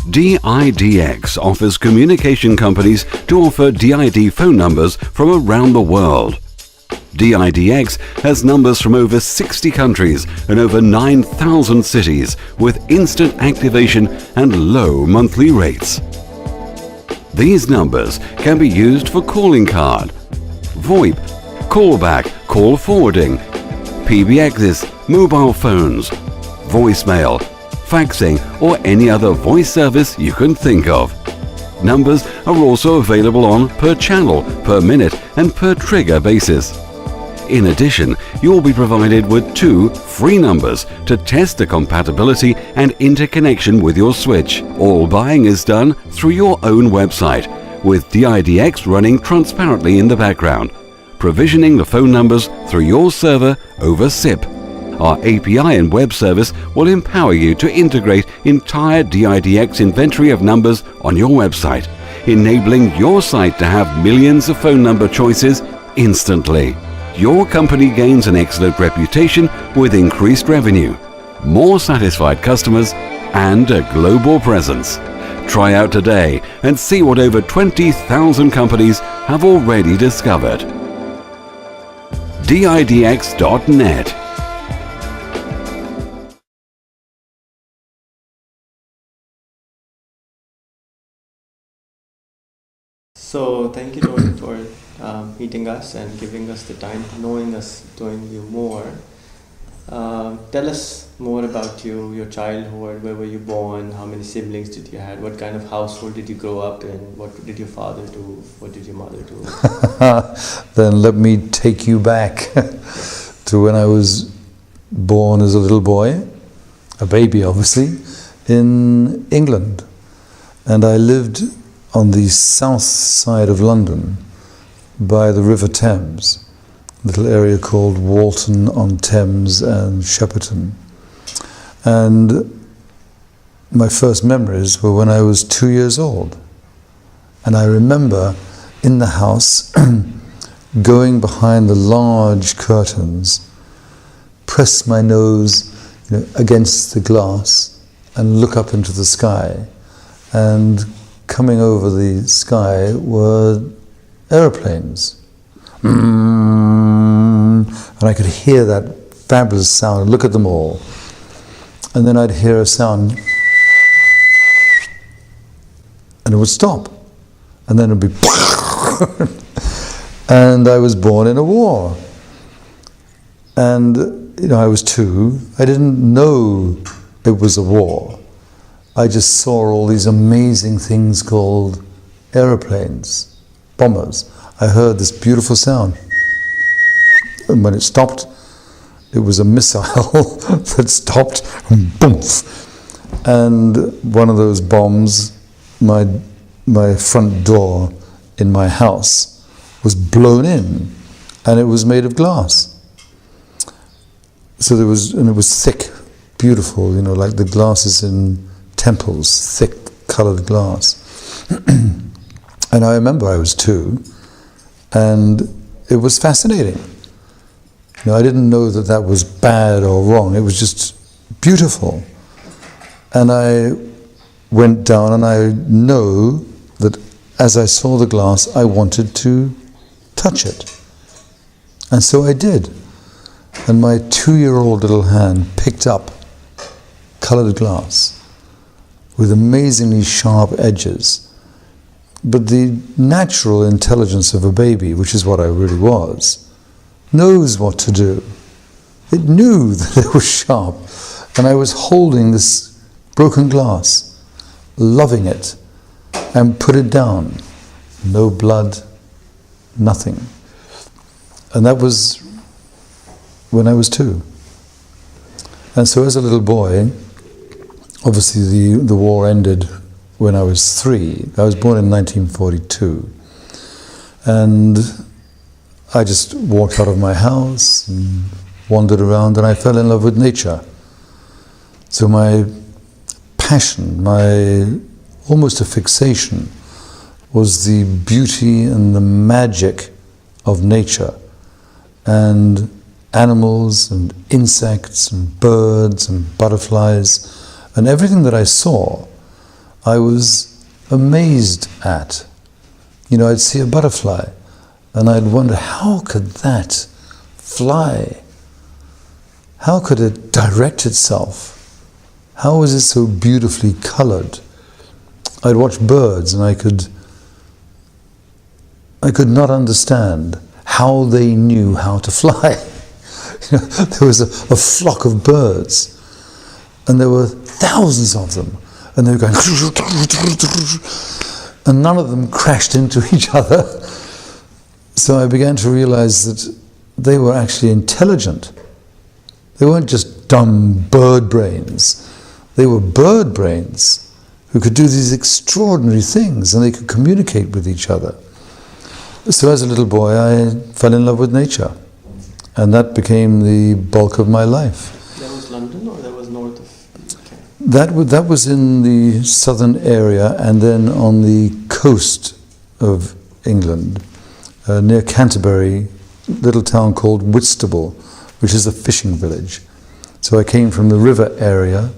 DIDX offers communication companies to offer DID phone numbers from around the world. DIDX has numbers from over 60 countries and over 9,000 cities with instant activation and low monthly rates. These numbers can be used for calling card, VoIP, callback, call forwarding, PBXs, mobile phones, voicemail, faxing or any other voice service you can think of. Numbers are also available on per channel, per minute and per trigger basis. In addition, you will be provided with 2 free numbers to test the compatibility and interconnection with your switch. All buying is done through your own website, with DIDX running transparently in the background, provisioning the phone numbers through your server over SIP. Our API and web service will empower you to integrate entire DIDX inventory of numbers on your website, enabling your site to have millions of phone number choices instantly. Your company gains an excellent reputation with increased revenue, more satisfied customers, and a global presence. Try out today and see what over 20,000 companies have already discovered. DIDX.net. So thank you, Tony, for meeting us and giving us the time, knowing you more. Tell us more about you, your childhood, where were you born, how many siblings did you have, what kind of household did you grow up in, what did your father do, what did your mother do? Then let me take you back to when I was born as a little boy, a baby obviously, in England. And I lived on the south side of London by the River Thames, a little area called Walton-on-Thames and Shepperton. And my first memories were when I was 2 years old. And I remember in the house going behind the large curtains, press my nose against the glass and look up into the sky. And coming over the sky were aeroplanes. And I could hear that fabulous sound and look at them all. And then I'd hear a sound and it would stop. And then it would be and I was born in a war. And I was 2. I didn't know it was a war. I just saw all these amazing things called aeroplanes, bombers. I heard this beautiful sound. And when it stopped, it was a missile that stopped, and boom! And one of those bombs, my front door in my house was blown in, and it was made of glass. So and it was thick, beautiful, like the glasses in temples, thick coloured glass. And I remember I was 2, and it was fascinating. I didn't know that that was bad or wrong, it was just beautiful. And I went down, and I know that as I saw the glass, I wanted to touch it. And so I did. And my 2-year-old little hand picked up coloured glass with amazingly sharp edges. But the natural intelligence of a baby, which is what I really was, knows what to do. It knew that it was sharp. And I was holding this broken glass, loving it, and put it down. No blood, nothing. And that was when I was 2. And so as a little boy, obviously the war ended when I was 3. I was born in 1942. And I just walked out of my house and wandered around, and I fell in love with nature. So my passion, almost a fixation, was the beauty and the magic of nature, and animals and insects and birds and butterflies, and everything that I saw I was amazed at. You know, I'd see a butterfly and I'd wonder, how could that fly? How could it direct itself? How was it so beautifully colored? I'd watch birds and I could not understand how they knew how to fly. You know, there was a flock of birds and there were thousands of them and they were going and none of them crashed into each other. So I began to realize that they were actually intelligent. They weren't just dumb bird brains. They were bird brains who could do these extraordinary things and they could communicate with each other. So as a little boy, I fell in love with nature, and that became the bulk of my life. That was London, or that was north of UK? That was in the southern area, and then on the coast of England, near Canterbury, a little town called Whitstable, which is a fishing village. So I came from the river area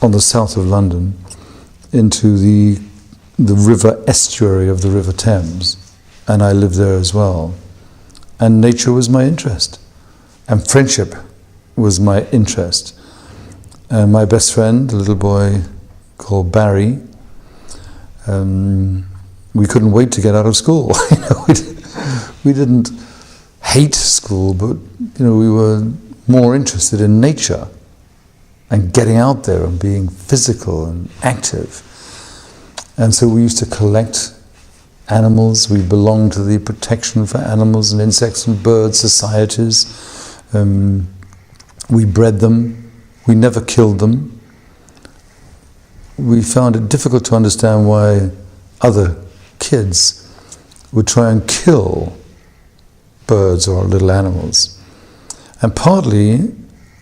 on the south of London into the river estuary of the River Thames, and I lived there as well. And nature was my interest, and friendship was my interest. And my best friend, a little boy called Barry, we couldn't wait to get out of school. You know, we didn't hate school, but you know, we were more interested in nature and getting out there and being physical and active. And so we used to collect animals. We belonged to the Protection for Animals and Insects and Birds societies. We bred them. We never killed them. We found it difficult to understand why other kids would try and kill birds or little animals. And partly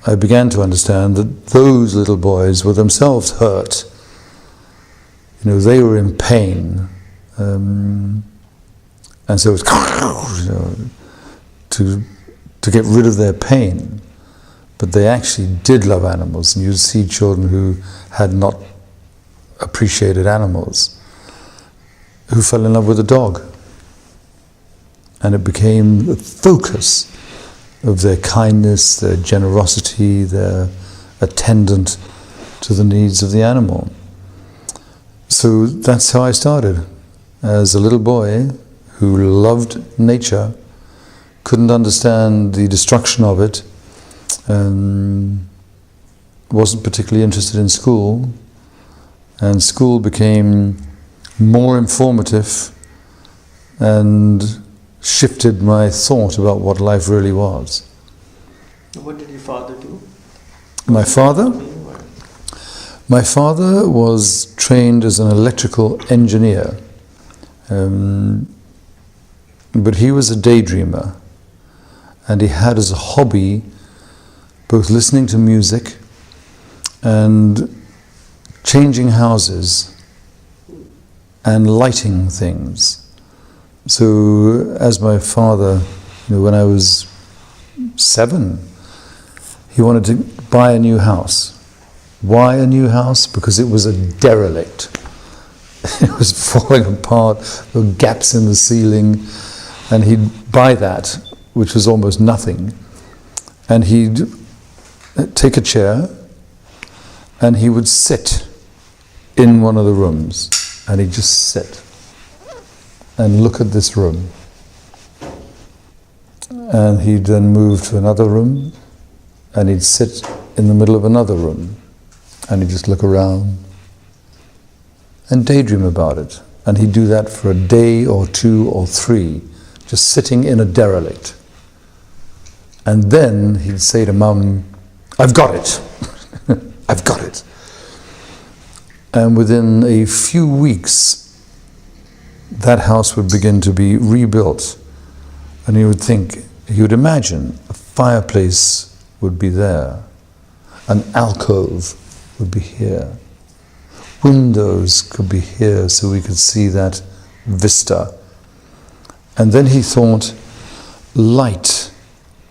I began to understand that those little boys were themselves hurt. You know, they were in pain, and so it was, you know, to get rid of their pain. But they actually did love animals, and you'd see children who had not appreciated animals, who fell in love with a dog, and it became the focus of their kindness, their generosity, their attendant to the needs of the animal. So that's how I started, as a little boy who loved nature, couldn't understand the destruction of it, and wasn't particularly interested in school, and school became more informative and shifted my thought about what life really was. What did your father do? My father? My father was trained as an electrical engineer, but he was a daydreamer, and he had as a hobby both listening to music and changing houses and lighting things. So as my father, you know, when I was 7, he wanted to buy a new house. Why a new house? Because it was a derelict. It was falling apart, there were gaps in the ceiling, and he'd buy that, which was almost nothing, and he'd take a chair and he would sit in one of the rooms, and he'd just sit and look at this room, and he'd then move to another room and he'd sit in the middle of another room, and he'd just look around and daydream about it. And he'd do that for a day or 2 or 3, just sitting in a derelict. And then he'd say to Mum, "I've got it." I've got it. And within a few weeks, that house would begin to be rebuilt. And he would imagine a fireplace would be there, an alcove would be here, windows could be here so we could see that vista. And then he thought, light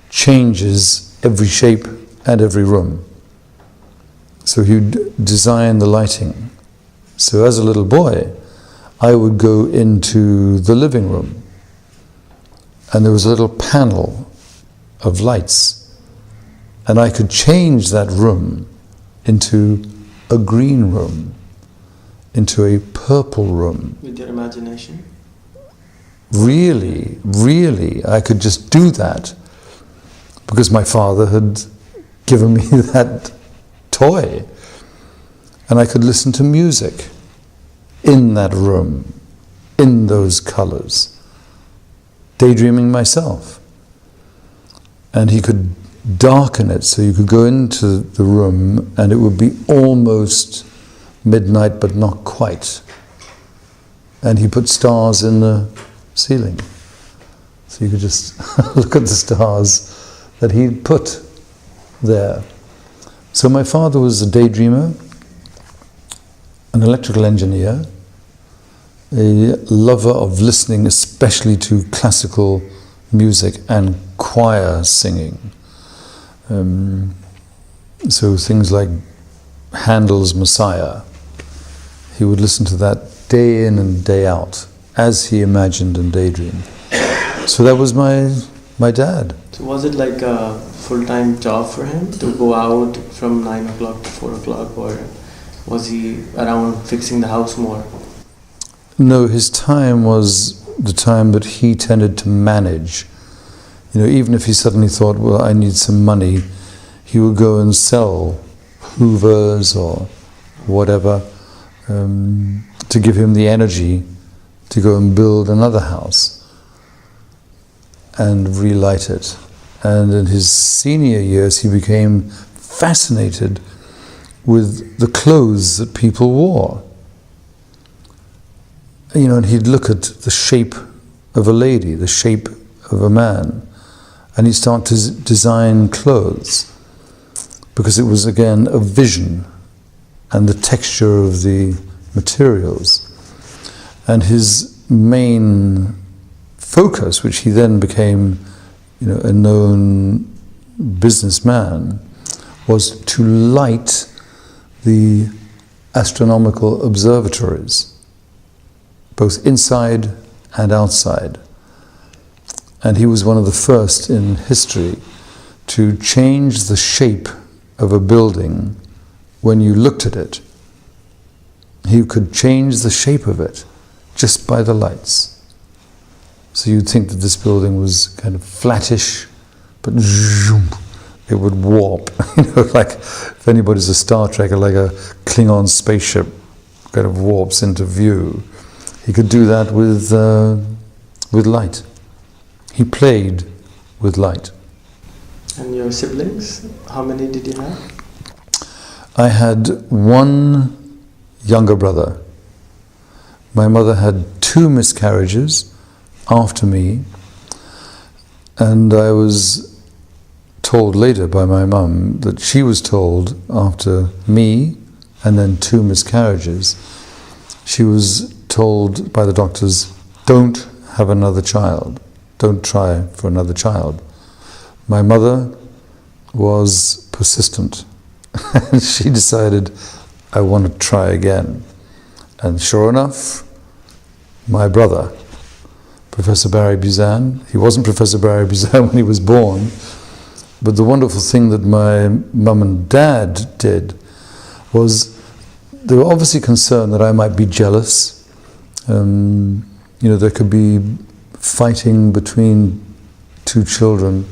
changes every shape and every room. So he'd design the lighting. So as a little boy, I would go into the living room, and there was a little panel of lights, and I could change that room into a green room, into a purple room. With your imagination? Really, I could just do that because my father had given me that toy, and I could listen to music in that room, in those colors, daydreaming myself. And he could darken it so you could go into the room and it would be almost midnight but not quite. And he put stars in the ceiling so you could just look at the stars that he'd put there. So my father was a daydreamer, an electrical engineer, a lover of listening, especially to classical music and choir singing. So things like Handel's Messiah, he would listen to that day in and day out as he imagined and daydreamed. So that was my dad. So was it like a full-time job for him to go out from 9 o'clock to 4 o'clock, or was he around fixing the house more? No, his time was the time that he tended to manage. You know, even if he suddenly thought, well, I need some money, he would go and sell hoovers or whatever to give him the energy to go and build another house and relight it. And in his senior years, he became fascinated with the clothes that people wore. You know, and he'd look at the shape of a lady, the shape of a man, and he'd start to design clothes, because it was, again, a vision and the texture of the materials. And his main focus, which he then became, you know, a known businessman, was to light the astronomical observatories, both inside and outside. And he was one of the first in history to change the shape of a building when you looked at it. He could change the shape of it just by the lights. So you'd think that this building was kind of flattish, but zoom, it would warp. You know, like if anybody's a Star Trekker, like a Klingon spaceship kind of warps into view. He could do that with light. He played with light. And your siblings, how many did you have? I had one younger brother. My mother had 2 miscarriages after me, and I was told later by my mum that she was told after me and then 2 miscarriages, she was told by the doctors, don't have another child, don't try for another child. My mother was persistent and she decided, I want to try again. And sure enough, my brother, Professor Barry Buzan, he wasn't Professor Barry Buzan when he was born, but the wonderful thing that my mum and dad did was they were obviously concerned that I might be jealous. You know, there could be fighting between 2 children.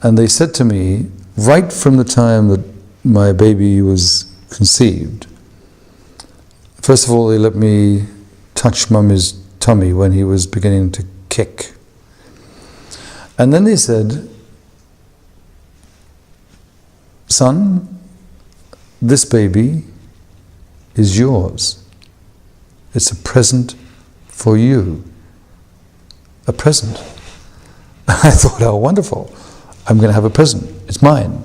And they said to me, right from the time that my baby was conceived, first of all, they let me touch Mummy's tummy when he was beginning to kick. And then they said, son, this baby is yours. It's a present for you. A present. I thought, how wonderful. I'm going to have a present. It's mine.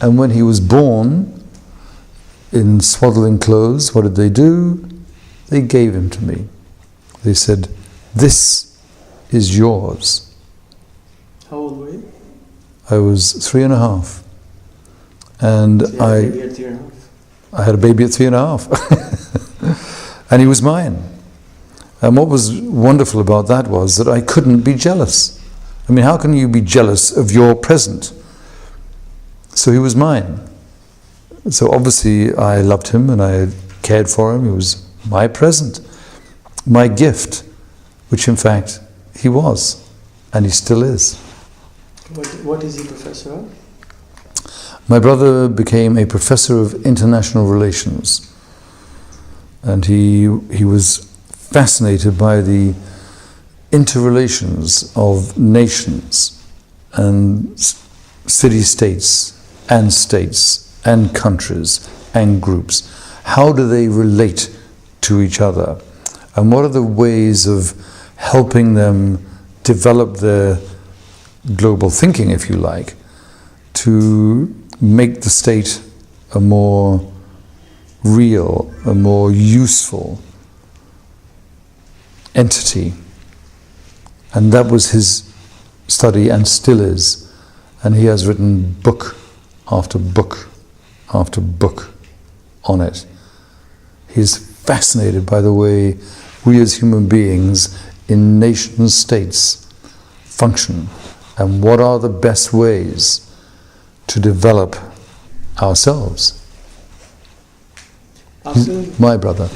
And when he was born in swaddling clothes, what did they do? They gave him to me. They said, this is yours. How old were you? I was 3.5. And So you had a baby at 3.5? I had a baby at 3.5. And he was mine. And what was wonderful about that was that I couldn't be jealous. I mean, how can you be jealous of your present? So he was mine. So obviously I loved him and I cared for him. He was my present, my gift, which in fact he was, and he still is. What is he professor of? My brother became a professor of international relations, and he was fascinated by the interrelations of nations and city-states and countries and groups. How do they relate to each other? And what are the ways of helping them develop their global thinking, if you like, to make the state a more real, a more useful entity? And that was his study and still is. And he has written book after book after book on it. He's fascinated by the way we as human beings in nation states function and what are the best ways to develop ourselves. My brother.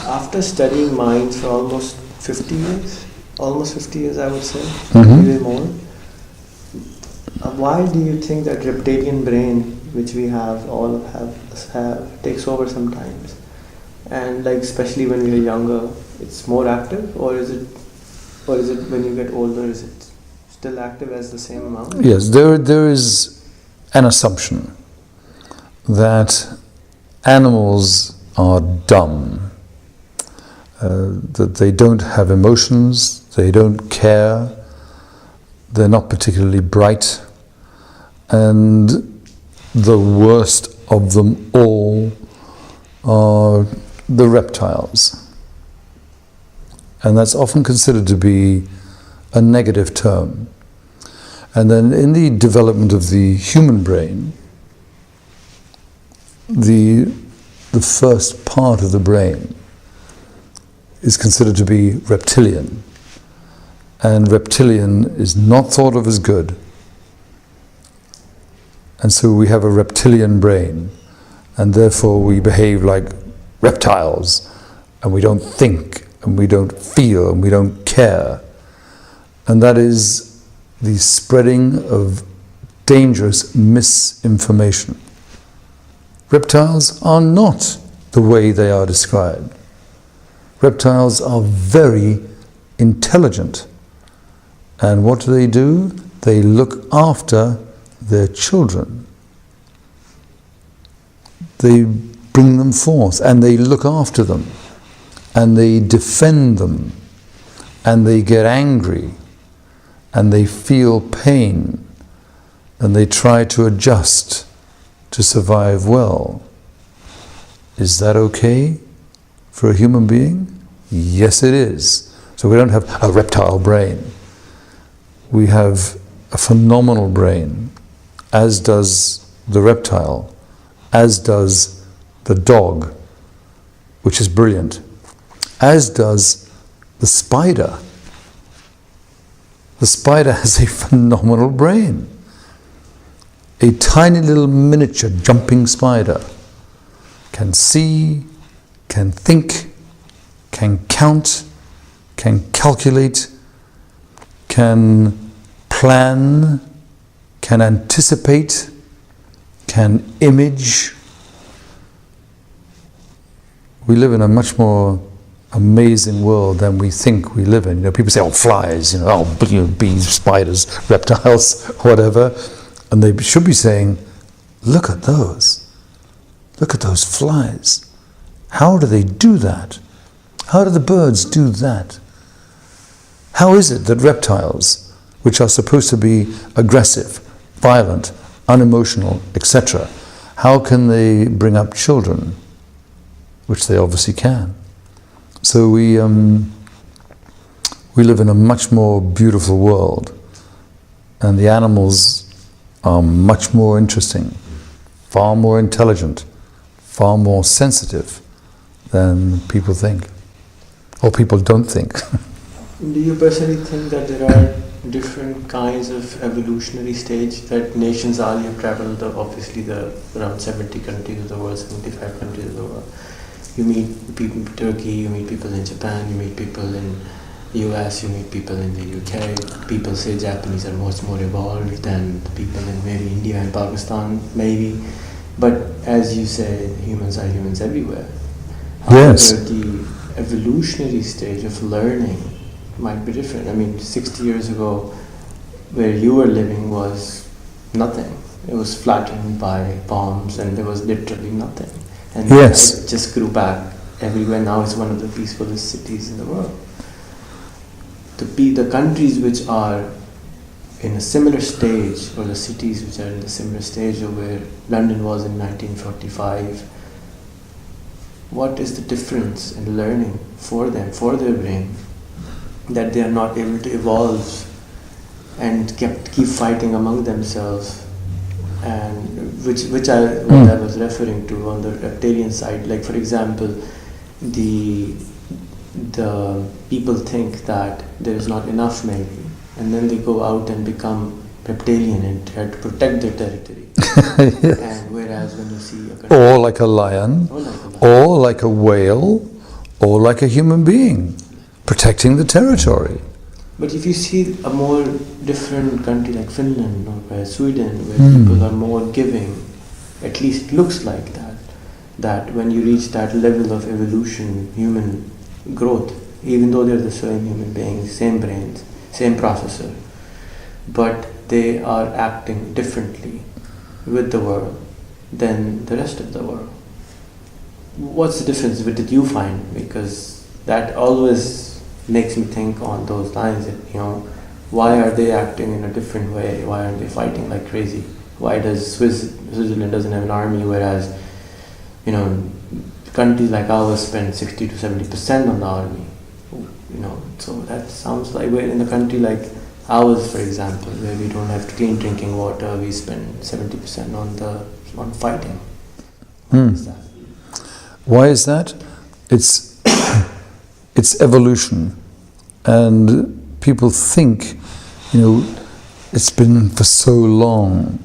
After studying minds for almost 50 years I would say, maybe more, why do you think that reptilian brain, which we all have takes over sometimes, and like especially when we are younger, it's more active, or is it when you get older, is it still active as the same amount? Yes, there is an assumption that animals are dumb, that they don't have emotions, they don't care, they're not particularly bright, and the worst of them all are the reptiles. And that's often considered to be a negative term. And then in the development of the human brain, the first part of the brain is considered to be reptilian. And reptilian is not thought of as good. And so we have a reptilian brain, and therefore we behave like reptiles, and we don't think, and we don't feel, and we don't care. And that is the spreading of dangerous misinformation. Reptiles are not the way they are described. Reptiles are very intelligent. And what do? They look after their children. They bring them forth and they look after them and they defend them and they get angry and they feel pain and they try to adjust to survive well. Is that okay for a human being? Yes, it is. So we don't have a reptile brain. We have a phenomenal brain, as does the reptile, as does the dog, which is brilliant, as does the spider. The spider has a phenomenal brain. A tiny little miniature jumping spider can see, can think, can count, can calculate, can plan, can anticipate, can image. We live in a much more amazing world than we think we live in. You know, people say, oh, flies, bees, spiders, reptiles, whatever. And they should be saying, look at those. Look at those flies. How do they do that? How do the birds do that? How is it that reptiles, which are supposed to be aggressive, violent, unemotional, etc., how can they bring up children? Which they obviously can. So we live in a much more beautiful world, and the animals are much more interesting, far more intelligent, far more sensitive than people think, or people don't think. Do you personally think that there are different kinds of evolutionary stage that nations are? You've traveled obviously around 70 countries of the world, 75 countries of the world. You meet people in Turkey, you meet people in Japan, you meet people in US, you meet people in the UK. People say Japanese are much more evolved than the people in maybe India and Pakistan, maybe. But as you say, humans are humans everywhere. Yes. However, the evolutionary stage of learning might be different. I mean, 60 years ago, where you were living was nothing. It was flattened by bombs and there was literally nothing. And yes. It just grew back everywhere. Now it's one of the peacefulest cities in the world. The countries which are in a similar stage, or the cities which are in a similar stage of where London was in 1945, what is the difference in learning for them, for their brain, that they are not able to evolve and keep fighting among themselves, and what I was referring to on the reptilian side. Like, for example, the people think that there is not enough maybe, and then they go out and become reptilian and try to protect their territory. Yes. And whereas when you see or like a lion, or like a whale, or like a human being, protecting the territory. But if you see a more different country like Finland or Sweden, where people are more giving, at least looks like that when you reach that level of evolution, human growth, even though they're the same human beings, same brains, same processor, but they are acting differently with the world than the rest of the world. What's the difference? What did you find? Because that always makes me think on those lines that, why are they acting in a different way? Why aren't they fighting like crazy? Why does Switzerland doesn't have an army, whereas, countries like ours spend 60 to 70% on the army? So that sounds like we're in a country like ours, for example, where we don't have clean drinking water, we spend 70% on fighting. Why is that? It's evolution, and people think, it's been for so long,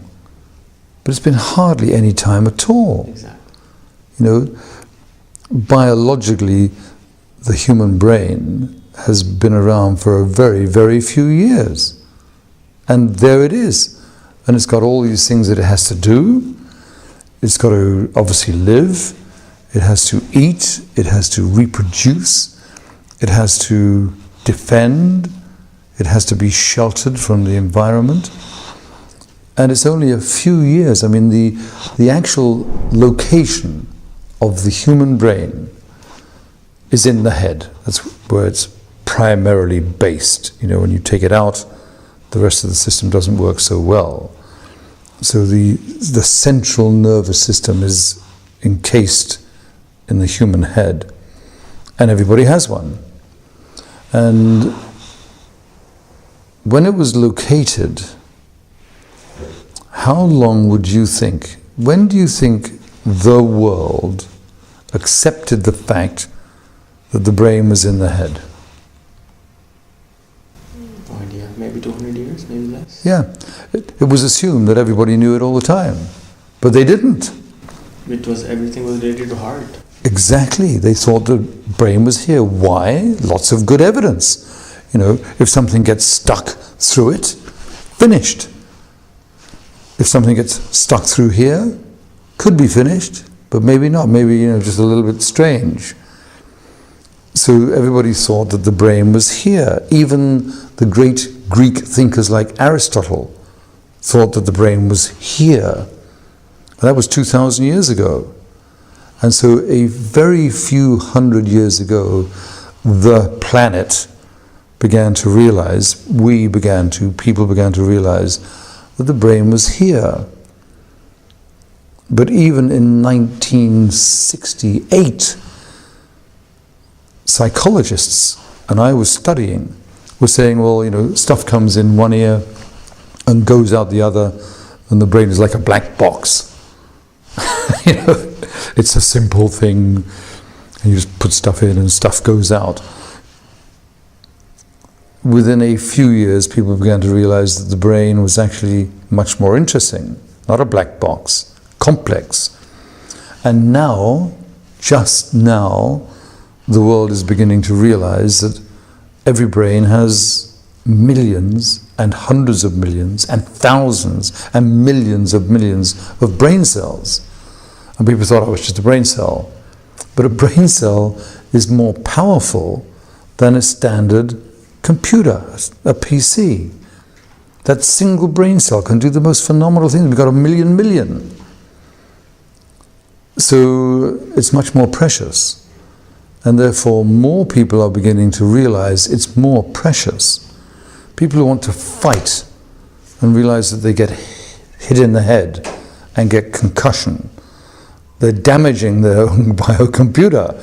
but it's been hardly any time at all. Exactly. Biologically, the human brain has been around for a very, very few years, and there it is, and it's got all these things that it has to do. It's got to obviously live, it has to eat, it has to reproduce, it has to defend, it has to be sheltered from the environment. And it's only a few years. I mean, the actual location of the human brain is in the head. That's where it's primarily based. When you take it out, the rest of the system doesn't work so well. So the central nervous system is encased in the human head, and everybody has one. And when it was located, how long would you think, when do you think the world accepted the fact that the brain was in the head? No idea. Maybe 200 years, maybe less. Yeah. It was assumed that everybody knew it all the time, but they didn't. Everything was related to heart. Exactly. They thought the brain was here. Why? Lots of good evidence. If something gets stuck through it, finished. If something gets stuck through here, could be finished, but maybe not. Maybe, just a little bit strange. So everybody thought that the brain was here. Even the great Greek thinkers like Aristotle thought that the brain was here. And that was 2,000 years ago. And so a very few hundred years ago, the planet began to realize, people began to realize that the brain was here. But even in 1968, psychologists, and I was studying, were saying, well, stuff comes in one ear and goes out the other, And the brain is like a black box. You know, it's a simple thing, and you just put stuff in and stuff goes out. Within a few years, people began to realize that the brain was actually much more interesting, not a black box, complex. And now, just now, the world is beginning to realize that every brain has millions and hundreds of millions and thousands and millions of brain cells. And people thought, oh, it's just a brain cell. But a brain cell is more powerful than a standard computer, a PC. That single brain cell can do the most phenomenal things. We've got a million. So it's much more precious. And therefore more people are beginning to realize it's more precious. People who want to fight and realize that they get hit in the head and get concussion, they're damaging their own biocomputer.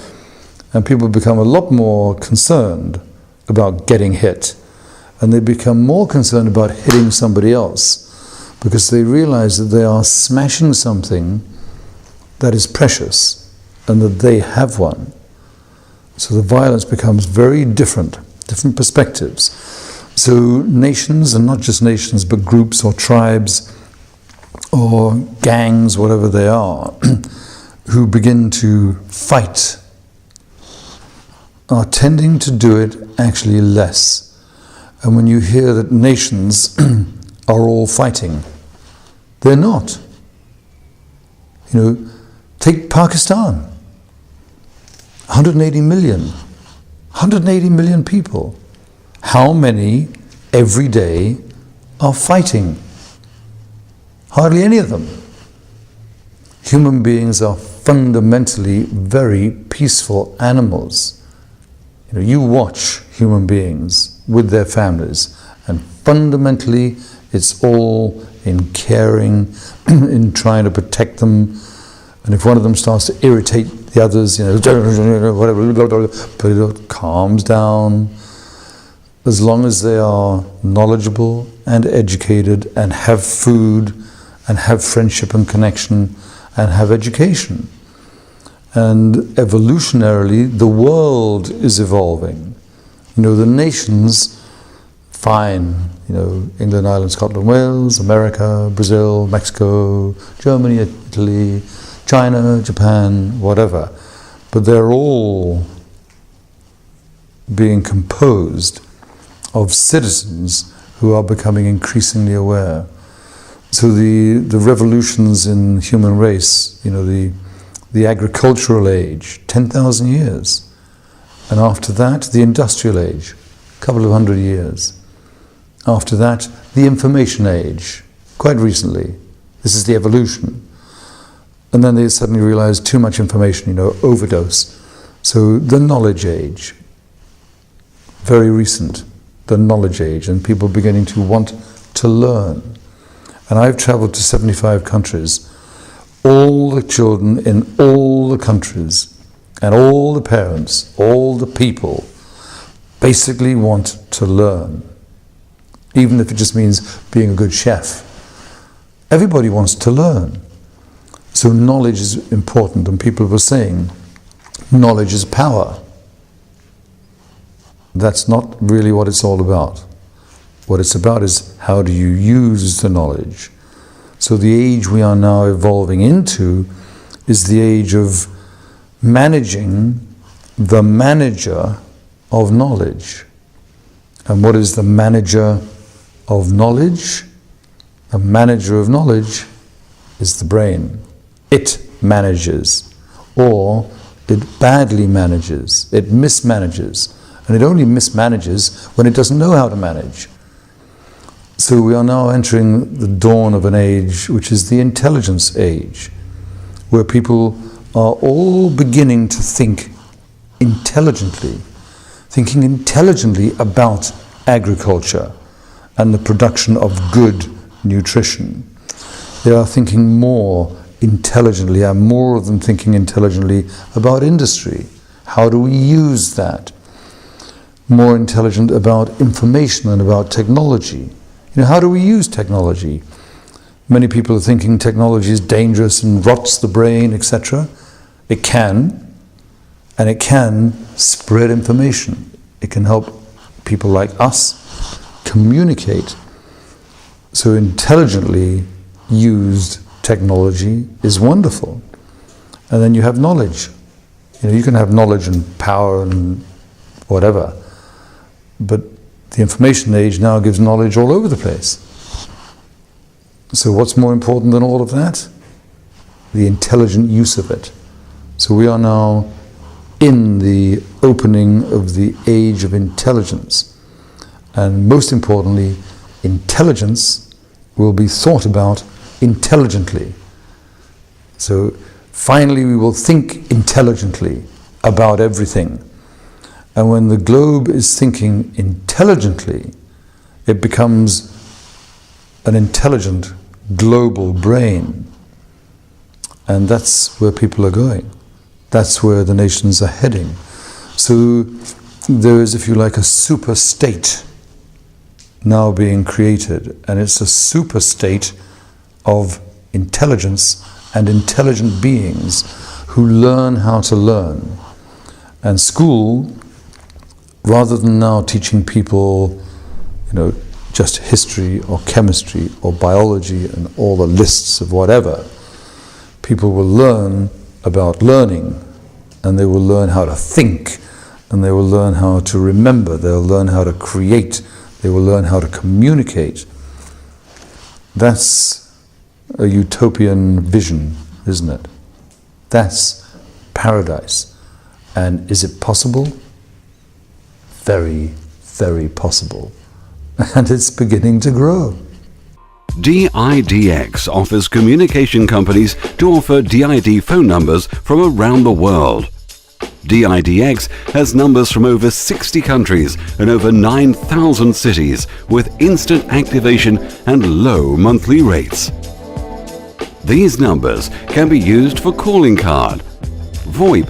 And people become a lot more concerned about getting hit. And they become more concerned about hitting somebody else because they realize that they are smashing something that is precious and that they have one. So the violence becomes very different perspectives. So nations, and not just nations, but groups or tribes or gangs, whatever they are, who begin to fight, are tending to do it actually less. And when you hear that nations are all fighting, they're not. You know, take Pakistan. 180 million people. How many every day are fighting? Hardly any of them. Human beings are fundamentally very peaceful animals. You know, you watch human beings with their families, and fundamentally it's all in caring, in trying to protect them. And if one of them starts to irritate the others, you know, whatever, but it calms down. As long as they are knowledgeable and educated and have food and have friendship and connection and have education. And evolutionarily, the world is evolving. You know, the nations, fine, you know, England, Ireland, Scotland, Wales, America, Brazil, Mexico, Germany, Italy, China, Japan, whatever. But they're all being composed of citizens who are becoming increasingly aware. So the revolutions in human race, you know, the agricultural age, 10,000 years. And after that, the industrial age, a couple of hundred years. After that, the information age, quite recently. This is the evolution. And then they suddenly realized too much information, you know, overdose. So the knowledge age, very recent, the knowledge age, and people beginning to want to learn. And I've traveled to 75 countries. All the children in all the countries, and all the parents, all the people, basically want to learn. Even if it just means being a good chef. Everybody wants to learn. So knowledge is important, and people were saying, knowledge is power. That's not really what it's all about. What it's about is how do you use the knowledge. So the age we are now evolving into is the age of managing the manager of knowledge. And what is the manager of knowledge? The manager of knowledge is the brain. It manages, or it badly manages, it mismanages. And it only mismanages when it doesn't know how to manage. So we are now entering the dawn of an age which is the intelligence age, where people are all beginning to think intelligently, thinking intelligently about agriculture and the production of good nutrition. They are thinking more intelligently, and more of them thinking intelligently about industry. How do we use that? More intelligent about information and about technology. You know, how do we use technology? Many people are thinking technology is dangerous and rots the brain, etc. It can, and it can spread information. It can help people like us communicate. So intelligently used technology is wonderful. And then you have knowledge. You can have knowledge and power and whatever, but the information age now gives knowledge all over the place. So what's more important than all of that? The intelligent use of it. So we are now in the opening of the age of intelligence. And most importantly, intelligence will be thought about intelligently. So finally we will think intelligently about everything. And when the globe is thinking intelligently, it becomes an intelligent global brain. And that's where people are going. That's where the nations are heading. So there is, if you like, a super state now being created, and it's a super state of intelligence and intelligent beings who learn how to learn. And school, rather than now teaching people, just history or chemistry or biology and all the lists of whatever, people will learn about learning, and they will learn how to think, and they will learn how to remember, they'll learn how to create, they will learn how to communicate. That's a utopian vision, isn't it? That's paradise. And is it possible? Very, very possible. And it's beginning to grow. DIDX offers communication companies to offer DID phone numbers from around the world. DIDX has numbers from over 60 countries and over 9,000 cities with instant activation and low monthly rates. These numbers can be used for calling card, VoIP,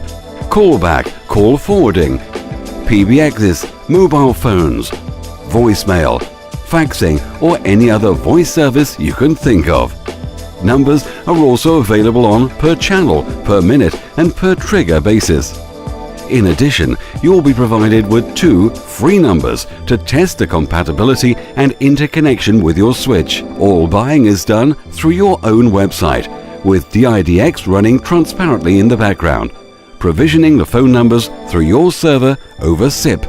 callback, call forwarding, PBXs, mobile phones, voicemail, faxing, or any other voice service you can think of. Numbers are also available on per channel, per minute, and per trigger basis. In addition, you will be provided with 2 free numbers to test the compatibility and interconnection with your switch. All buying is done through your own website, with DIDX running transparently in the background, provisioning the phone numbers through your server over SIP.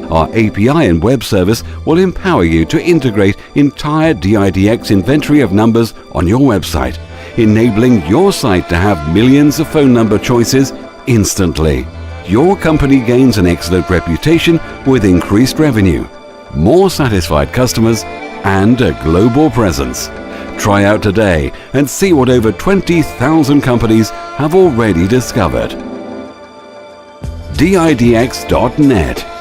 Our API and web service will empower you to integrate entire DIDX inventory of numbers on your website, enabling your site to have millions of phone number choices instantly. Your company gains an excellent reputation with increased revenue, more satisfied customers, and a global presence. Try out today and see what over 20,000 companies have already discovered. DIDX.net